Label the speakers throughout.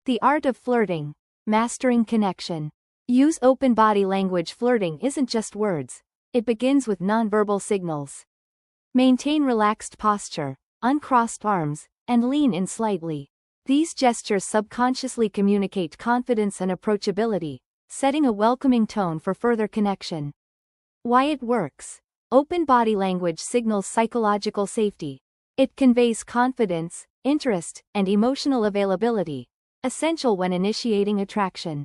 Speaker 1: The art of flirting. Mastering connection. Use open body language. Flirting isn't just words. It begins with nonverbal signals. Maintain relaxed posture, uncrossed arms, and lean in slightly. These gestures subconsciously communicate confidence and approachability, setting a welcoming tone for further connection. Why it works. Open body language signals psychological safety. It conveys confidence, interest, and emotional availability, essential when initiating attraction.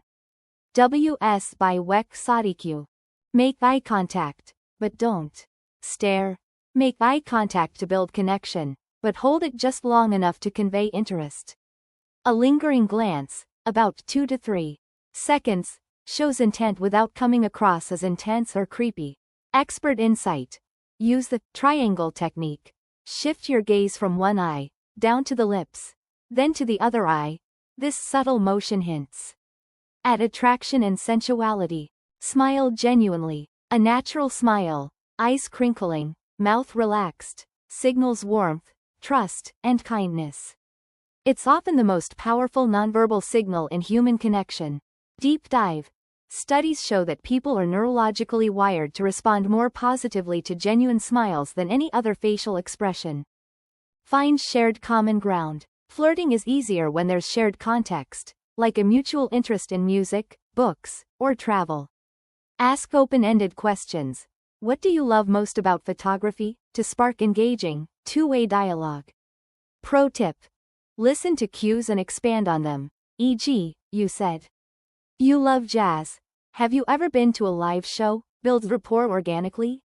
Speaker 1: WS by Wek Sadiq. Make eye contact, but don't stare. Make eye contact to build connection, but hold it just long enough to convey interest. A lingering glance, about 2 to 3 seconds, shows intent without coming across as intense or creepy. Expert insight. Use the triangle technique. Shift your gaze from one eye, down to the lips, then to the other eye. This subtle motion hints at attraction and sensuality. Smile genuinely. A natural smile, eyes crinkling, mouth relaxed, signals warmth, trust, and kindness. It's often the most powerful nonverbal signal in human connection. Deep dive. Studies show that people are neurologically wired to respond more positively to genuine smiles than any other facial expression. Find shared common ground. Flirting is easier when there's shared context, like a mutual interest in music, books, or travel. Ask open-ended questions. What do you love most about photography? To spark engaging, two-way dialogue. Pro tip. Listen to cues and expand on them. E.g., you said you love jazz. Have you ever been to a live show? Build rapport organically.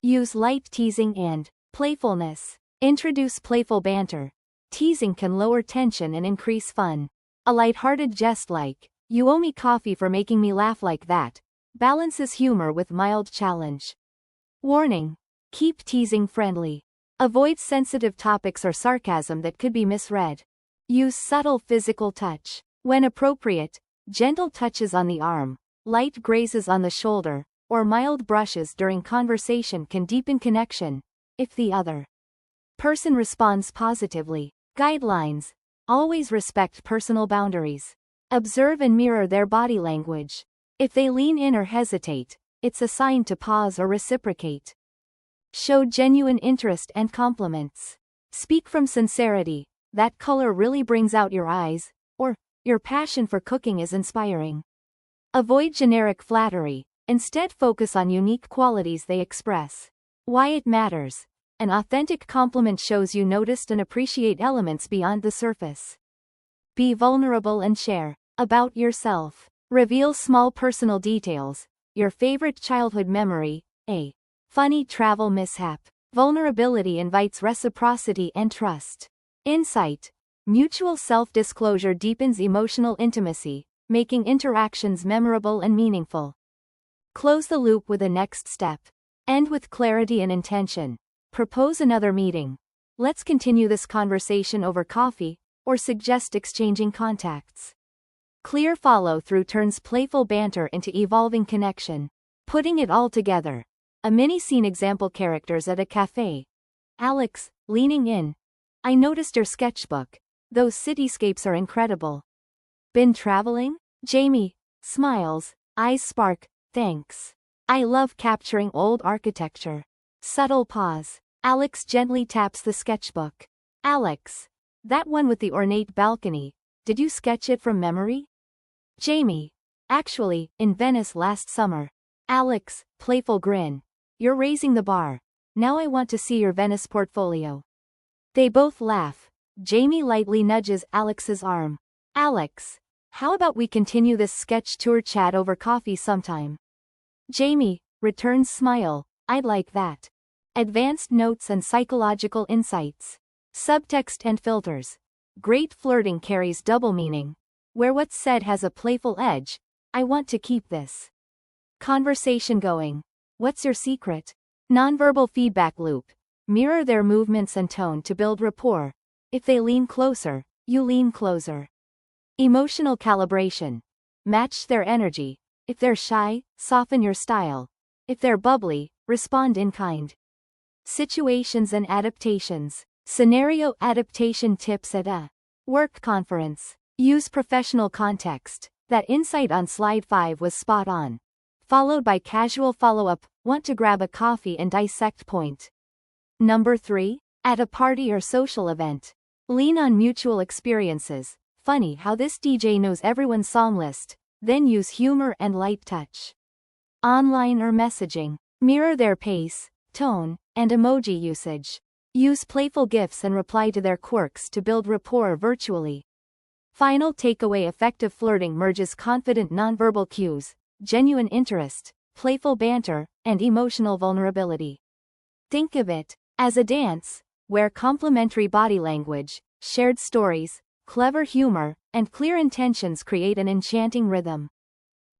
Speaker 1: Use light teasing and playfulness. Introduce playful banter. Teasing can lower tension and increase fun. A light-hearted jest like, "You owe me coffee for making me laugh like that," balances humor with mild challenge. Warning. Keep teasing friendly. Avoid sensitive topics or sarcasm that could be misread. Use subtle physical touch. When appropriate, gentle touches on the arm, light grazes on the shoulder, or mild brushes during conversation can deepen connection, if the other person responds positively. Guidelines. Always respect personal boundaries. Observe and mirror their body language. If they lean in or hesitate, it's a sign to pause or reciprocate. Show genuine interest and compliments. Speak from sincerity. That color really brings out your eyes, or, your passion for cooking is inspiring. Avoid generic flattery. Instead, focus on unique qualities they express. Why it matters. An authentic compliment shows you noticed and appreciate elements beyond the surface. Be vulnerable and share about yourself. Reveal small personal details, your favorite childhood memory, a funny travel mishap. Vulnerability invites reciprocity and trust. Insight. Mutual self-disclosure deepens emotional intimacy, making interactions memorable and meaningful. Close the loop with a next step. End with clarity and intention. Propose another meeting. Let's continue this conversation over coffee, or suggest exchanging contacts. Clear follow-through turns playful banter into evolving connection. Putting it all together. A mini-scene example. Characters at a cafe. Alex, leaning in. I noticed your sketchbook. Those cityscapes are incredible. Been traveling? Jamie, smiles, eyes spark, thanks. I love capturing old architecture. Subtle pause. Alex gently taps the sketchbook. Alex, that one with the ornate balcony, did you sketch it from memory? Jamie, actually, in Venice last summer. Alex, playful grin. You're raising the bar. Now I want to see your Venice portfolio. They both laugh. Jamie lightly nudges Alex's arm. Alex, how about we continue this sketch tour chat over coffee sometime? Jamie, returns smile. I'd like that. Advanced notes and psychological insights. Subtext and filters. Great flirting carries double meaning. Where what's said has a playful edge, I want to keep this conversation going. What's your secret? Nonverbal feedback loop. Mirror their movements and tone to build rapport. If they lean closer, you lean closer. Emotional calibration. Match their energy. If they're shy, soften your style. If they're bubbly, respond in kind. Situations and adaptations. Scenario adaptation tips at a work conference. Use professional context. That insight on slide 5 was spot on. Followed by casual follow-up, want to grab a coffee and dissect point. Number 3. At a party or social event. Lean on mutual experiences. Funny how this DJ knows everyone's song list, then use humor and light touch. Online or messaging. Mirror their pace, tone, and emoji usage. Use playful gifs and reply to their quirks to build rapport virtually. Final takeaway: effective flirting merges confident nonverbal cues, genuine interest, playful banter, and emotional vulnerability. Think of it as a dance, where complementary body language, shared stories, clever humor, and clear intentions create an enchanting rhythm.